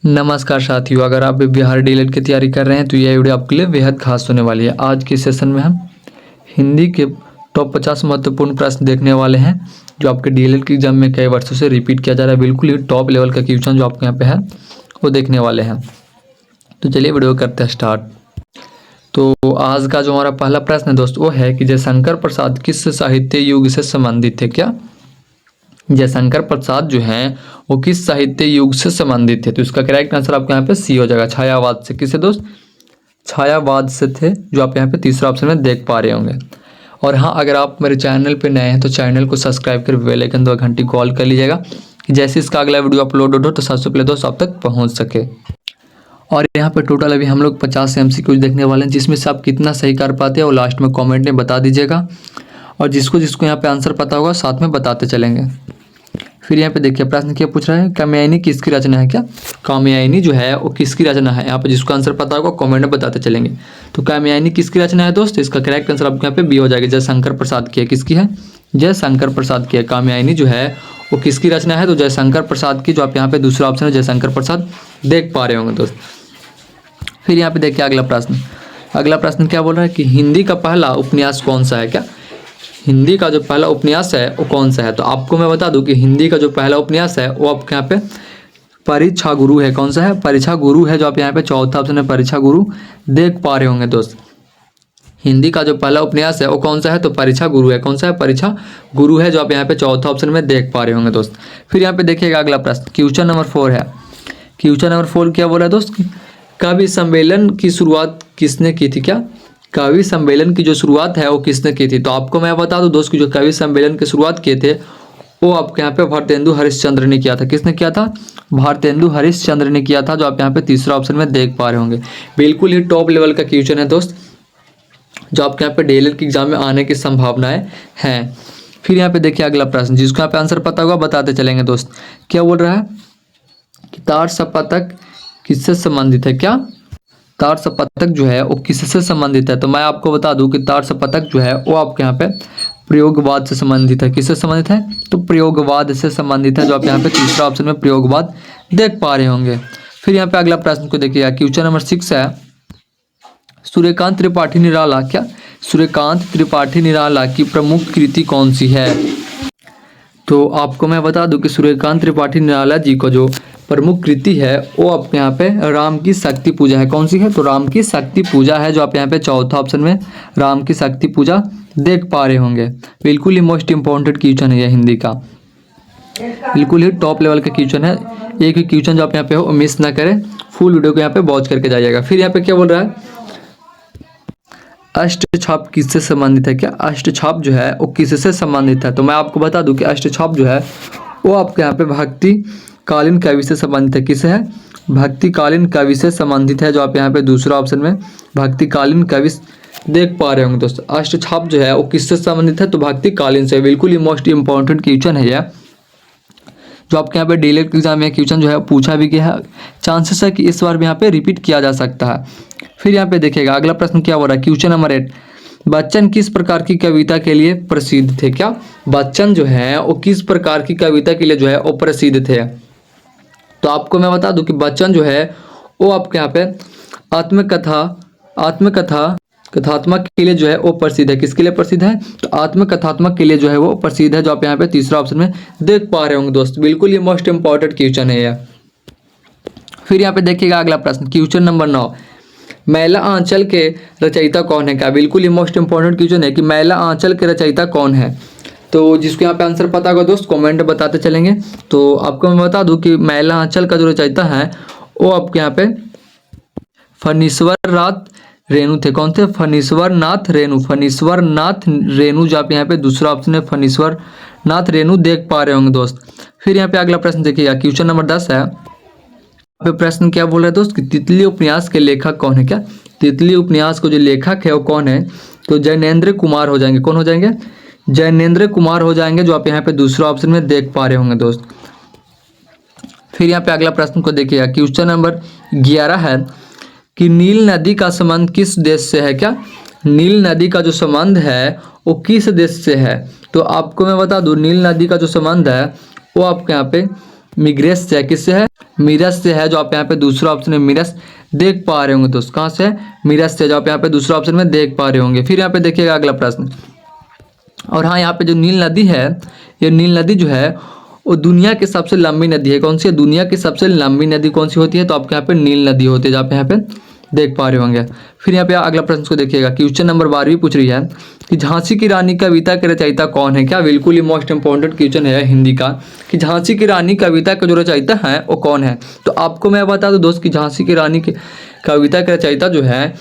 नमस्कार साथियों, अगर आप भी बिहार डीएलएड की तैयारी कर रहे हैं तो यह वीडियो आपके लिए बेहद खास होने वाली है। आज के सेशन में हम हिंदी के टॉप 50 महत्वपूर्ण प्रश्न देखने वाले हैं जो आपके डीएलएड के एग्जाम में कई वर्षों से रिपीट किया जा रहा है। बिल्कुल ही टॉप लेवल का क्वेश्चन जो आपके यहाँ पे है वो देखने वाले हैं। तो चलिए वीडियो करते हैं स्टार्ट। तो आज का जो हमारा पहला प्रश्न है दोस्त वो है कि जयशंकर प्रसाद किस साहित्य युग से संबंधित है। क्या जयशंकर प्रसाद जो हैं वो किस साहित्य युग से संबंधित थे? तो इसका करेक्ट आंसर आपके यहाँ पे सी हो जाएगा, छायावाद से। किससे दोस्त? छायावाद से थे, जो आप यहाँ पे तीसरा ऑप्शन में देख पा रहे होंगे। और हाँ, अगर आप मेरे चैनल पे नए हैं तो चैनल को सब्सक्राइब कर बेल आइकन दो घंटी कॉल कर लीजिएगा कि जैसे इसका अगला वीडियो अपलोड हो तो सबसे पहले दोस्त आप तक पहुँच सके। और यहाँ पे टोटल अभी हम लोग 50 MCQ देखने वाले हैं, जिसमें से आप कितना सही कर पाते हैं वो लास्ट में कॉमेंट में बता दीजिएगा। और जिसको जिसको यहाँ पे आंसर पता होगा साथ में बताते चलेंगे। फिर यहाँ पे देखिए प्रश्न क्या पूछ रहा है, कामयानी किसकी रचना है? क्या कामयानी जो है वो किसकी रचना है? यहाँ पे जिसको आंसर पता होगा कमेंट में बताते चलेंगे। तो कामयानी किसकी रचना है दोस्त? इसका करेक्ट आंसर आपके यहाँ पे बी हो जाएगा, जयशंकर प्रसाद की है। किसकी है? जयशंकर प्रसाद की है। कामयानी जो है वो किसकी रचना है? तो जयशंकर प्रसाद की, जो आप यहाँ पे दूसरा ऑप्शन है जयशंकर प्रसाद देख पा रहे होंगे दोस्त। फिर यहाँ पे देखिए अगला प्रश्न। अगला प्रश्न क्या बोल रहा है कि हिंदी का पहला उपन्यास कौन सा है? क्या हिंदी का जो पहला उपन्यास है वो कौन सा है? तो आपको मैं बता दूं कि हिंदी का जो पहला उपन्यास है वो आपके यहाँ पे परीक्षा गुरु है। कौन सा है? परीक्षा गुरु है, जो आप यहाँ पे चौथा ऑप्शन है परीक्षा गुरु देख पा रहे होंगे दोस्त। हिंदी का जो पहला उपन्यास है वो कौन सा है? तो परीक्षा गुरु है। कौन सा है? परीक्षा गुरु है, जो आप यहाँ पे चौथा ऑप्शन में देख पा रहे होंगे दोस्त। फिर यहाँ पे देखिएगा अगला प्रश्न, क्वेश्चन नंबर 4 है। क्वेश्चन नंबर 4 क्या बोला है दोस्त? कवि सम्मेलन की शुरुआत किसने की थी? क्या कवि सम्मेलन की जो शुरुआत है वो किसने की थी? तो आपको मैं बता दूं दोस्त कि जो कवि सम्मेलन की शुरुआत किए थे वो आपके यहाँ पे भारतेंदु हरिश्चंद्र ने किया था। किसने किया था? भारतेंदु हरिश्चंद्र ने किया था, जो आप यहाँ पे तीसरा ऑप्शन में देख पा रहे होंगे। बिल्कुल ही टॉप लेवल का क्वेश्चन है दोस्त, जो आपके यहाँ पे डीएलएड के एग्जाम में आने की संभावनाएं हैं। फिर यहाँ पे देखिए अगला प्रश्न, जिसको यहाँ पे आंसर पता होगा बताते चलेंगे दोस्त। क्या बोल रहा है कि तार सपतक किससे संबंधित है? क्या तार सपतक जो है वो किससे संबंधित है? तो मैं आपको बता दूं कि तार सपतक जो है वो आपके यहाँ पे प्रयोगवाद से संबंधित है। किससे संबंधित है? तो प्रयोगवाद से संबंधित है, जो आप यहाँ पे तीसरा ऑप्शन में प्रयोगवाद देख पा रहे होंगे। फिर यहाँ पे अगला प्रश्न को देखिएगा, क्वेश्चन नंबर 6 है, सूर्यकांत त्रिपाठी निराला। क्या सूर्यकांत त्रिपाठी निराला की प्रमुख कृति कौन सी है? तो आपको मैं बता दूं कि सूर्यकांत त्रिपाठी निराला जी को जो प्रमुख कृति है वो आपके यहाँ पे राम की शक्ति पूजा है। कौन सी है? तो राम की शक्ति पूजा है, जो आप यहाँ पे चौथा ऑप्शन में राम की शक्ति पूजा देख पा रहे होंगे। बिल्कुल ही मोस्ट इंपॉर्टेंट क्वेश्चन है यह हिंदी का, बिल्कुल ही टॉप लेवल का क्वेश्चन है। एक ही क्वेश्चन जो आप यहाँ पे हो मिस ना करें, फुल वीडियो को यहाँ पे वॉच करके जाइएगा। फिर यहाँ पे क्या बोल रहा है, अष्टछाप किससे संबंधित है? क्या अष्टछाप जो है वो किससे संबंधित है? तो मैं आपको बता दूं कि अष्टछाप जो है वो आपके यहाँ पे भक्ति कालीन कवि से संबंधित है। किससे है? भक्ति कालीन कवि से संबंधित है, जो आप यहाँ पे दूसरा ऑप्शन में भक्ति कालीन कवि देख पा रहे होंगे दोस्तों। अष्टछाप जो है वो किससे संबंधित है? तो भक्ति कालीन से। बिल्कुल ही मोस्ट इंपॉर्टेंट क्वेश्चन है यह, जो आपके यहाँ पे डीएलएड एग्जाम में क्वेश्चन जो है पूछा भी गया है। चांसेस है कि इस बार भी यहाँ पे रिपीट किया जा सकता है। फिर यहाँ पे देखिएगा अगला प्रश्न क्या हो रहा है, क्वेश्चन नंबर 8, बच्चन किस प्रकार की कविता के लिए प्रसिद्ध थे? क्या बच्चन जो है वो किस प्रकार की कविता के लिए जो है वो प्रसिद्ध थे? तो आपको मैं बता दूं कि बच्चन जो है वो आपके यहाँ पे कथात्मक के लिए जो है वो प्रसिद्ध है। किसके लिए प्रसिद्ध है? तो आत्मकथात्मक के लिए जो है वो प्रसिद्ध है, जो आप यहाँ पे तीसरा ऑप्शन में देख पा रहे होंगे दोस्त। बिल्कुल ये मोस्ट इंपॉर्टेंट क्वेश्चन है यह। फिर यहाँ पे देखिएगा अगला प्रश्न, क्वेश्चन नंबर 9, मैला आंचल के रचयिता कौन है? क्या बिल्कुल ये मोस्ट इंपॉर्टेंट क्वेश्चन है कि मैला आंचल के रचयिता कौन है? तो जिसको यहाँ पे आंसर पता होगा दोस्त कमेंट बताते चलेंगे। तो आपको मैं बता दूं कि मैला आंचल का जो रचयिता है वो आपके यहाँ पे फणीश्वर नाथ रेणु थे। कौन थे? फणीश्वर नाथ रेणु। फणीश्वर नाथ रेणु, जो आप यहाँ पे दूसरा ऑप्शन है फणीश्वर नाथ रेणु देख पा रहे होंगे दोस्त। फिर यहाँ पे अगला प्रश्न देखिएगा, क्वेश्चन नंबर 10 है। प्रश्न क्या बोल रहा है दोस्त कि तितली उपन्यास के लेखक कौन है? क्या तितली उपन्यास को जो लेखक है वो कौन है? तो जैनेन्द्र कुमार हो जाएंगे। कौन हो जाएंगे? जैनेन्द्र कुमार हो जाएंगे, जो आप यहाँ पे दूसरा ऑप्शन में देख पा रहे होंगे दोस्त। फिर यहाँ पे अगला प्रश्न को देखिएगा, क्वेश्चन नंबर 11 है कि नील नदी का संबंध किस देश से है? क्या नील नदी का जो संबंध है वो किस देश से है? तो आपको मैं बता दूं नील नदी का जो संबंध है वो आपके यहाँ पे मिग्रेस से है। किससे है? मिरस से है, जो आप यहाँ पे दूसरा ऑप्शन है मिरस देख पा रहे होंगे दोस्त। कहाँ से? मिरस से, जो आप यहाँ पे दूसरा ऑप्शन में देख पा रहे होंगे। फिर यहाँ पे देखिएगा अगला प्रश्न। और हाँ, यहाँ पे जो नील नदी है, ये नील नदी जो है वो दुनिया की सबसे लंबी नदी है। कौन सी है? दुनिया की सबसे लंबी नदी कौन सी होती है? तो आपके यहाँ पे नील नदी होती है, जो आप यहाँ पे देख पा रहे होंगे। फिर यहाँ पे अगला प्रश्न को देखिएगा। क्वेश्चन नंबर 12 पूछ रही है कि झांसी की रानी कविता के रचयिता कौन है? क्या बिल्कुल ही मोस्ट इंपॉर्टेंट क्वेश्चन है हिंदी का कि झांसी की रानी कविता के जो रचयिता है वो कौन है। तो आपको मैं बता दूं दोस्त कि झांसी की रानी की कविता के रचयिता जो है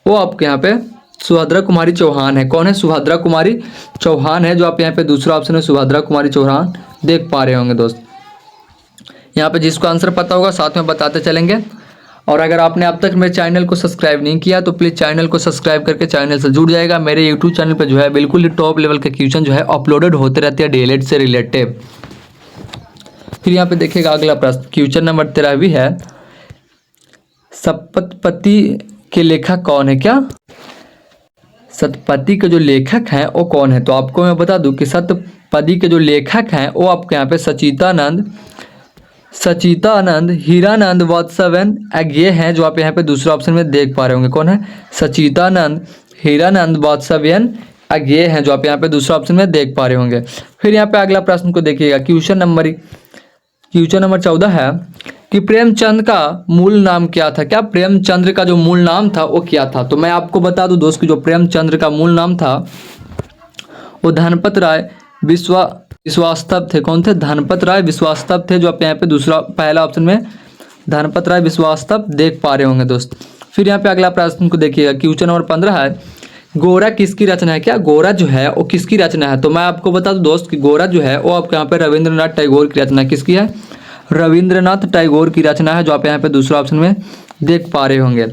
वो आपके यहाँ पे सुभद्रा कुमारी चौहान है। कौन है? सुभद्रा कुमारी चौहान है, जो आप यहाँ पे दूसरा ऑप्शन है सुभद्रा कुमारी चौहान देख पा रहे होंगे दोस्त। यहाँ पे जिसको आंसर पता होगा साथ में बताते चलेंगे। और अगर आपने अब तक मेरे चैनल को सब्सक्राइब नहीं किया तो प्लीज़ चैनल को सब्सक्राइब करके चैनल से जुड़ जाएगा। मेरे यूट्यूब चैनल पर जो है बिल्कुल ही टॉप लेवल के क्वेश्चन जो है अपलोडेड होते रहते हैं डीएलएड से रिलेटेड। फिर यहाँ पे देखिएगा अगला प्रश्न। क्वेश्चन नंबर 13 भी है, सप्तपदी के लेखक कौन है? क्या सतपदी के जो लेखक हैं वो कौन है? तो आपको मैं बता दूं कि सतपदी के जो लेखक हैं वो आपके यहाँ पे सचितानंद हीरानंद वात्सवन ये हैं, जो आप यहाँ पे दूसरा ऑप्शन में देख पा रहे होंगे। कौन है? सचितानंद हीरानंद वात्सवन ये हैं, जो आप यहाँ पे दूसरा ऑप्शन में देख पा रहे होंगे। फिर यहाँ पे अगला प्रश्न को देखिएगा। क्वेश्चन नंबर 14 है कि प्रेमचंद का मूल नाम क्या था? क्या प्रेमचंद्र का जो मूल नाम था वो क्या था? तो मैं आपको बता दूं दोस्त कि जो प्रेमचंद्र का मूल नाम था वो धनपत राय विश्वास्तव थे। कौन थे? धनपत राय विश्वास्तव थे, जो आप यहाँ पे पहला ऑप्शन में धनपत राय विश्वास्तव देख पा रहे होंगे दोस्त। फिर यहाँ पे अगला प्रश्न को देखिएगा। क्वेश्चन नंबर 15 है, गोरा किसकी रचना है? क्या गोरा जो है वो किसकी रचना है? तो मैं आपको बता दूं दोस्त कि गोरा जो है वो आपके यहाँ पे रविंद्रनाथ टैगोर की रचना किसकी है? रविंद्रनाथ टैगोर की रचना है, जो आप यहाँ पे दूसरा ऑप्शन में देख पा रहे होंगे।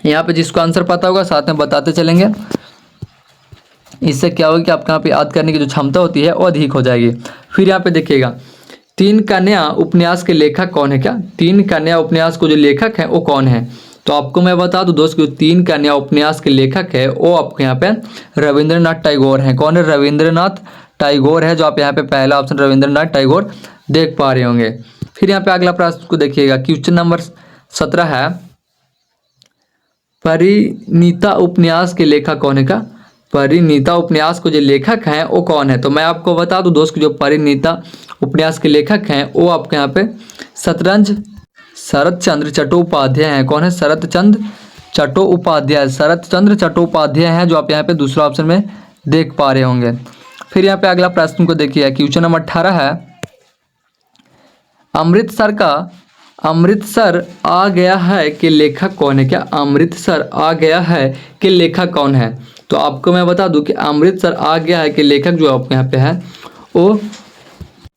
यहाँ पे जिसको आंसर पता होगा साथ में बताते चलेंगे। इससे क्या होगा कि आपके यहाँ पे याद करने की जो क्षमता होती है वो अधिक हो जाएगी। फिर यहाँ पे देखिएगा, तीन कन्या उपन्यास के लेखक कौन है? क्या तीन कन्या उपन्यास को जो लेखक है वो कौन है? तो आपको मैं बता दूं दोस्त कि तीन कन्या उपन्यास के लेखक है वो आपके यहाँ पे रविंद्रनाथ टैगोर हैं। कौन है? रविंद्रनाथ टैगोर है, जो आप यहाँ पे पहला ऑप्शन रविंद्रनाथ टैगोर देख पा रहे होंगे। फिर यहाँ पे अगला प्रश्न को देखिएगा। क्वेश्चन नंबर 17 है, परिणीता उपन्यास के लेखक कौन है? का परिणीता उपन्यास को जो लेखक हैं वो कौन है? तो मैं आपको बता दूं दोस्त कि जो परिणीता उपन्यास के लेखक हैं वो आपके यहाँ पे शरत चंद्र चट्टोपाध्याय हैं। कौन है? शरत चंद्र चट्टोपाध्याय हैं, जो आप यहाँ पे दूसरा ऑप्शन में देख पा रहे होंगे। फिर यहाँ पे अगला प्रश्न को देखिए। क्वेश्चन नंबर 18 है, अमृतसर आ गया है के लेखक कौन है? क्या अमृतसर आ गया है के लेखक कौन है? तो आपको मैं बता दूं कि अमृतसर आ गया है के लेखक जो आपके यहाँ पे है वो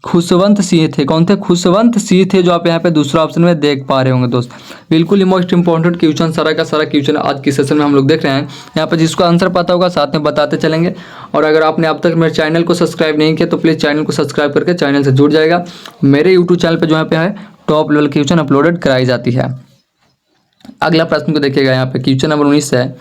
खुशवंत सिंह थे। कौन थे? खुशवंत सिंह थे, जो आप यहाँ पे दूसरा ऑप्शन में देख पा रहे होंगे दोस्त। बिल्कुल ही मोस्ट इंपॉर्टेंट क्वेश्चन, सारा का सारा क्वेश्चन आज की सेशन में हम लोग देख रहे हैं। यहाँ पे जिसको आंसर पता होगा साथ में बताते चलेंगे। और अगर आपने अब तक मेरे चैनल को सब्सक्राइब नहीं किया तो प्लीज़ चैनल को सब्सक्राइब करके चैनल से जुड़ जाएगा। मेरे यूट्यूब चैनल पर जो यहाँ पे है टॉप लेवल क्वेश्चन अपलोडेड कराई जाती है। अगला प्रश्न को देखिएगा। यहाँ पे क्वेश्चन नंबर 19 है,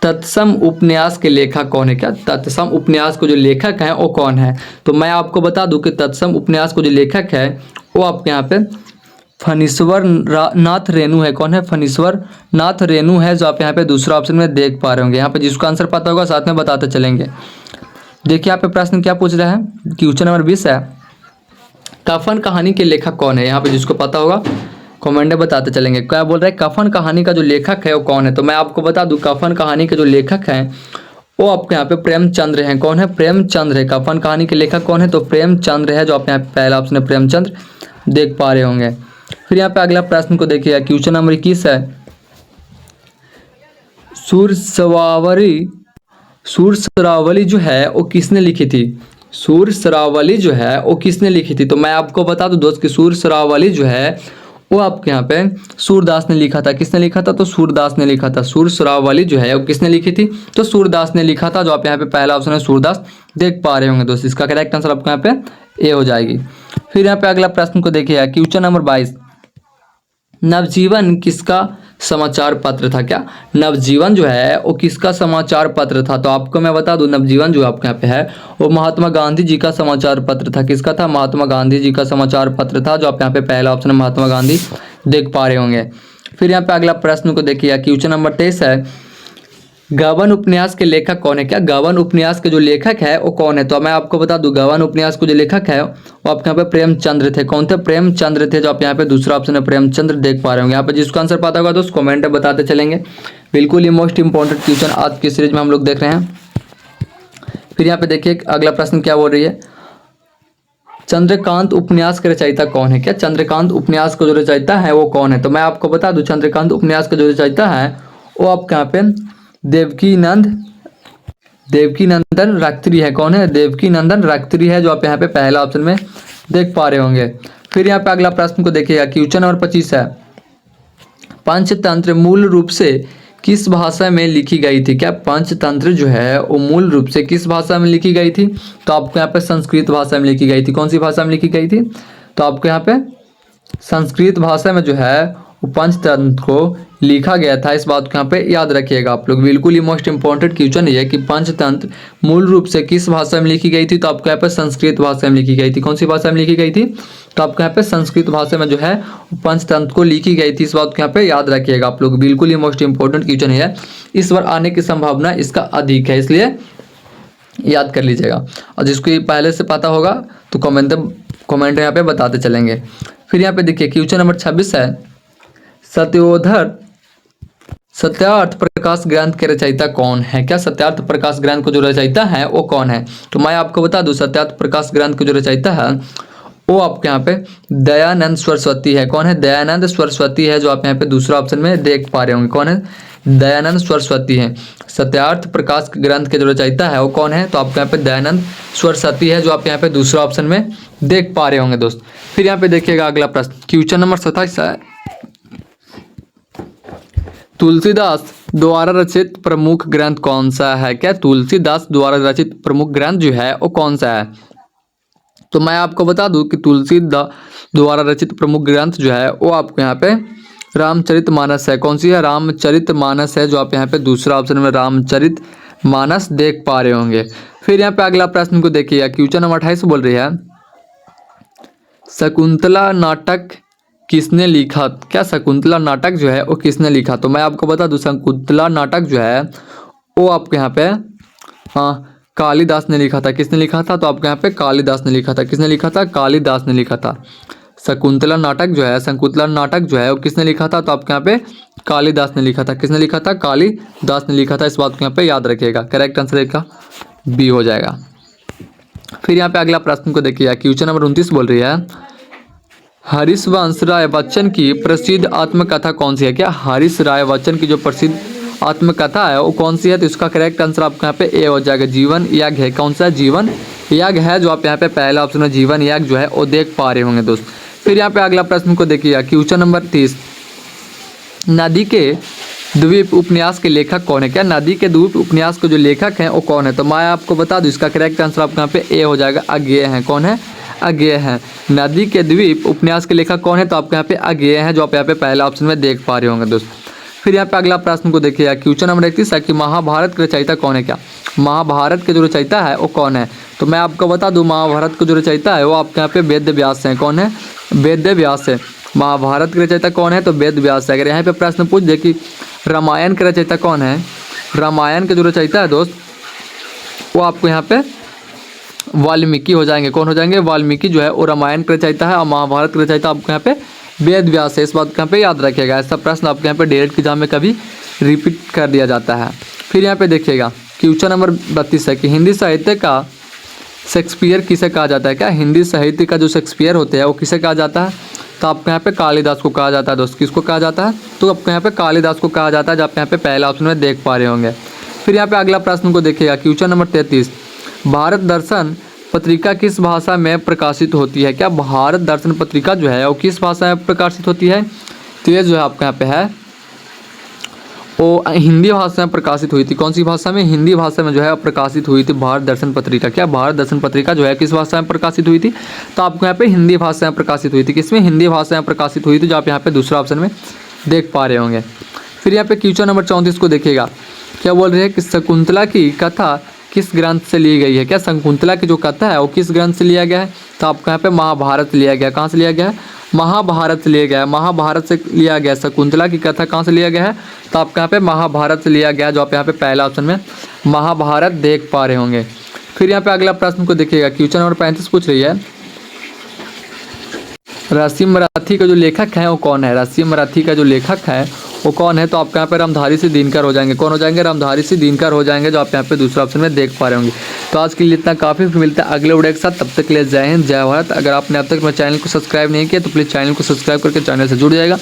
तत्सम उपन्यास के लेखक कौन है? क्या तत्सम उपन्यास को जो लेखक हैं वो कौन है? तो मैं आपको बता दूं कि तत्सम उपन्यास को जो लेखक है वो आपके यहाँ पे फणीश्वर नाथ रेणु है। कौन है? फणीश्वर नाथ रेणु है, जो आप यहाँ पे दूसरा ऑप्शन में देख पा रहे होंगे। यहाँ पे जिसको आंसर पता होगा साथ में बताते चलेंगे। देखिए यहाँ पे प्रश्न क्या पूछ रहा है। क्वेश्चन नंबर 20 है, कफन कहानी के लेखक कौन है? यहाँ पे जिसको पता होगा कमेंट में बताते चलेंगे। क्या बोल रहा है? कफन कहानी का जो लेखक है वो कौन है? तो मैं आपको बता दूं कफन कहानी के जो लेखक हैं वो आपके यहाँ पे प्रेमचंद्र हैं। कौन है? प्रेमचंद्र है। कफन कहानी के लेखक कौन है? तो प्रेमचंद्र है, जो आप यहाँ पे पहला ऑप्शन है प्रेमचंद्र देख पा रहे होंगे। फिर यहाँ पे अगला प्रश्न को देखिएगा। क्वेश्चन नंबर 21 है, सुरसरावली जो है वो किसने लिखी थी? सुरसरावली जो है वो किसने लिखी थी? तो मैं आपको बता दूं दोस्त कि सुरसरावली जो है वो आपके यहाँ पे सूरदास ने लिखा था। किसने लिखा था? तो सूरदास ने लिखा था। सुरसरावली जो है वो किसने लिखी थी? तो सूरदास ने लिखा था, जो आप यहाँ पे पहला ऑप्शन है सूरदास देख पा रहे होंगे दोस्त। इसका करेक्ट आंसर आपको यहाँ पे ए हो जाएगी। फिर यहाँ पे अगला प्रश्न को देखिए। क्वेश्चन नंबर 22, नवजीवन किसका समाचार पत्र था। क्या नवजीवन जो है वो किसका समाचार पत्र था? तो आपको मैं बता दूं, नवजीवन जो आपके यहाँ पे है वो महात्मा गांधी जी का समाचार पत्र था। किसका था? महात्मा गांधी जी का समाचार पत्र था, जो आप यहाँ पे पहला ऑप्शन महात्मा गांधी देख पा रहे होंगे। फिर यहाँ पे अगला प्रश्न को देखिए, क्वेश्चन नंबर 23 है, गबन उपन्यास के लेखक कौन है? क्या गबन उपन्यास के जो लेखक है वो कौन है? तो मैं आपको बता दूं, गबन उपन्यास के जो लेखक है वो आपके यहाँ पे प्रेमचंद्र थे। कौन थे? प्रेमचंद्र थे, जो आप यहाँ पे दूसरा ऑप्शन है प्रेमचंद्र देख पा रहे होंगे। यहाँ पे जिसको आंसर पता होगा दोस्त कमेंट में बताते चलेंगे। बिल्कुल ये मोस्ट इंपॉर्टेंट क्वेश्चन आज की सीरीज में हम लोग देख रहे हैं। फिर यहाँ पे देखिए अगला प्रश्न क्या बोल रही है, चंद्रकांत उपन्यास के रचयिता कौन है? क्या चंद्रकांत उपन्यास का जो रचयिता है वो कौन है? तो मैं आपको बता दूं, चंद्रकांत उपन्यास का जो रचयिता है वो आपके यहाँ पे देवकी नंदन रख्तरी है। कौन है? देवकी नंदन रख्तरी है, जो आप यहाँ पे पहला ऑप्शन में देख पा रहे होंगे। फिर यहाँ पे अगला प्रश्न को देखिएगा, क्वेश्चन नंबर 25 है, पंचतंत्र मूल रूप से किस भाषा में लिखी गई थी? क्या पंचतंत्र जो है वो मूल रूप से किस भाषा में लिखी गई थी? तो आपको यहाँ पे संस्कृत भाषा में लिखी गई थी। कौन सी भाषा में लिखी गई थी? तो आपको यहाँ पे संस्कृत भाषा में जो है वो पंचतंत्र को लिखा गया था। इस बात को यहाँ पे याद रखिएगा आप लोग। बिल्कुल ये मोस्ट इंपॉर्टेंट क्वेश्चन है कि पंचतंत्र मूल रूप से किस भाषा में लिखी गई थी? तो आपको यहाँ पे संस्कृत भाषा में लिखी गई थी। कौन सी भाषा में लिखी गई थी? तो आपको यहाँ पे संस्कृत भाषा में जो है पंचतंत्र को लिखी गई थी। इस बात को यहाँ पे याद रखिएगा आप लोग। बिल्कुल ये मोस्ट इंपॉर्टेंट क्वेश्चन है, इस बार आने की संभावना इसका अधिक है, इसलिए याद कर लीजिएगा। और जिसको ये पहले से पता होगा तो कमेंट यहाँ पे बताते चलेंगे। फिर यहाँ पे देखिए क्वेश्चन नंबर 26 है, सत्यार्थ प्रकाश ग्रंथ के रचयिता कौन है? क्या सत्यार्थ प्रकाश ग्रंथ को जो रचयिता है वो कौन है? तो मैं आपको बता दूं, सत्यार्थ प्रकाश ग्रंथ को जो रचयिता है वो आपके यहाँ पे दयानंद सरस्वती है। कौन है? दयानंद सरस्वती है, जो आप यहाँ पे दूसरा ऑप्शन में देख पा रहे होंगे। कौन है? दयानंद सरस्वती है। सत्यार्थ प्रकाश ग्रंथ के जो रचयिता है वो कौन है? तो आपके यहाँ पे दयानंद सरस्वती है, जो आप यहाँ पे दूसरा ऑप्शन में देख पा रहे होंगे दोस्त। फिर यहाँ पे देखिएगा अगला प्रश्न, क्वेश्चन नंबर 27 है, तुलसीदास द्वारा रचित प्रमुख ग्रंथ कौन सा है? क्या तुलसीदास द्वारा रचित प्रमुख ग्रंथ जो है वो कौन सा है? तो मैं आपको बता दूं कि तुलसीदास द्वारा रचित प्रमुख ग्रंथ जो है वो आपको यहाँ पे रामचरितमानस है। कौन सी है? रामचरितमानस है, जो आप यहाँ पे दूसरा ऑप्शन में रामचरितमानस देख पा रहे होंगे। फिर यहाँ पे अगला प्रश्न को देखिए, क्वेश्चन नंबर 28 बोल रही है, शकुंतला नाटक किसने लिखा? क्या शकुंतला नाटक जो है वो किसने लिखा? तो मैं आपको बता दूं, शकुंतला नाटक जो है वो आपके यहाँ पे कालिदास ने लिखा था। किसने लिखा था? तो आपके यहाँ पे कालिदास ने लिखा था। किसने लिखा था? कालिदास ने लिखा था। शकुंतला नाटक जो है वो किसने लिखा था? तो आपके यहाँ पे कालिदास ने लिखा था। किसने लिखा था? कालिदास ने लिखा था। इस बात को यहाँ पे याद रखिएगा। करेक्ट आंसर इसका बी हो जाएगा। फिर यहाँ पे अगला प्रश्न को देखिए, क्वेश्चन नंबर 29 बोल रही है, हरीश राय बच्चन की प्रसिद्ध आत्मकथा कौन सी है? क्या हरीश राय बच्चन की जो प्रसिद्ध आत्मकथा है वो कौन सी है? तो इसका करेक्ट आंसर आपको यहाँ पे ए हो जाएगा, जीवन याग है। कौन सा? जीवन याग है, जो आप यहाँ पे पहला ऑप्शन में जीवन याग जो है वो देख पा रहे होंगे दोस्त। फिर यहाँ पे अगला प्रश्न को देखिए, क्वेश्चन नंबर 30, नदी के द्वीप उपन्यास के लेखक कौन है? क्या नदी के द्वीप उपन्यास के जो लेखक हैं वो कौन है? तो मैं आपको बता दूं, इसका करेक्ट आंसर आपको यहाँ पे ए हो जाएगा, अज्ञेय है। कौन है? अज्ञेय है। नदी के द्वीप उपन्यास के लेखक कौन है? तो आपके यहाँ पे अज्ञेय है, जो आप यहाँ पे पहला ऑप्शन में देख पा रहे होंगे दोस्त। फिर यहाँ पे अगला प्रश्न को देखिए, क्वेश्चन नंबर 31 है कि महाभारत के रचयिता कौन है? क्या महाभारत के जो रचयिता है वो कौन है? तो मैं आपको बता दूं, महाभारत के जो रचयिता है वो आपके यहाँ पे वेद व्यास है। कौन है? वेद व्यास है। महाभारत के रचयिता कौन है? तो वेद व्यास है। अगर यहाँ पे प्रश्न पूछ दे कि रामायण के रचयिता कौन है? रामायण के जो रचयिता है दोस्त वो आपको यहाँ पे वाल्मीकि हो जाएंगे। कौन हो जाएंगे? वाल्मीकि जो है वो रामायण के रचयिता है, और महाभारत के रचयिता आपको यहाँ पे वेद व्यास है। इस बात को यहाँ पे याद रखिएगा। ऐसा प्रश्न आपके यहाँ पे डायरेक्ट एग्जाम में कभी रिपीट कर दिया जाता है। फिर यहाँ पे देखिएगा, क्वेश्चन नंबर 32 है कि हिंदी साहित्य का शेक्सपियर किसे कहा जाता है? क्या हिंदी साहित्य का जो शेक्सपियर होते हैं वो किसे कहा जाता है? तो आपको यहाँ पे कालिदास को कहा जाता है दोस्त। किसको कहा जाता है? तो आपको यहाँ पे कालिदास को कहा जाता है, जो आप यहाँ पे पहला ऑप्शन में देख पा रहे होंगे। फिर यहाँ पे अगला प्रश्न को देखिएगा, क्वेश्चन नंबर 33, भारत दर्शन पत्रिका किस भाषा में प्रकाशित होती है? क्या भारत दर्शन पत्रिका जो है वो किस भाषा में प्रकाशित होती है? तो ये जो है आपके यहाँ पे है वो हिंदी भाषा में प्रकाशित हुई थी। कौन सी भाषा में? हिंदी भाषा में जो है प्रकाशित हुई थी भारत दर्शन पत्रिका। क्या भारत दर्शन पत्रिका जो है किस भाषा में प्रकाशित हुई थी? तो आपको यहाँ पे हिंदी भाषा में प्रकाशित हुई थी। किसमें? हिंदी भाषा में प्रकाशित हुई थी, जो आप यहाँ पे दूसरा ऑप्शन में देख पा रहे होंगे। फिर यहाँ पे क्वेश्चन नंबर 34 को देखिएगा, क्या बोल रहे हैं कि शकुंतला की कथा किस ग्रंथ से ली गई है। क्या शकुंतला की जो कथा है वो किस ग्रंथ से लिया गया है, तो आपको यहाँ पे महाभारत लिया गया। कहाँ से लिया गया है, महाभारत से लिया गया है, महाभारत से लिया गया। शकुंतला की कथा कहाँ से लिया गया है, तो आपको यहाँ पे महाभारत से लिया गया, जो आप यहाँ पे पहला ऑप्शन में महाभारत देख पा रहे होंगे। फिर यहाँ पे अगला प्रश्न को देखिएगा, क्वेश्चन नंबर 35 पूछ रही है, रसीम मराठी का जो लेखक है वो कौन है। रसीम मराठी का जो लेखक है वो कौन है, तो आपके यहाँ पे रामधारी सिंह दिनकर हो जाएंगे। कौन हो जाएंगे, रामधारी सिंह दिनकर हो जाएंगे, जो आप यहाँ पे दूसरा ऑप्शन में देख पा रहे होंगे। तो आज के लिए इतना काफ़ी, फिर मिलता है अगले वीडियो के साथ। तब तक के लिए जय हिंद जय भारत। अगर आपने अब तक मेरे चैनल को सब्सक्राइब नहीं किया तो प्लीज़ चैनल को सब्सक्राइब करके चैनल से जुड़ जाएगा।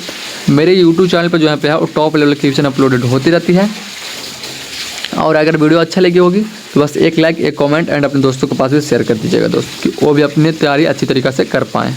मेरे यूट्यूब चैनल पर जो यहाँ पे है वो टॉप लेवल की क्वेश्चन अपलोडेड होती रहती है। और अगर वीडियो अच्छा लगी होगी तो बस एक लाइक, एक कमेंट एंड अपने दोस्तों के पास भी शेयर कर दीजिएगा दोस्त, कि वो भी अपनी तैयारी अच्छी तरीक़े से कर पाएँ।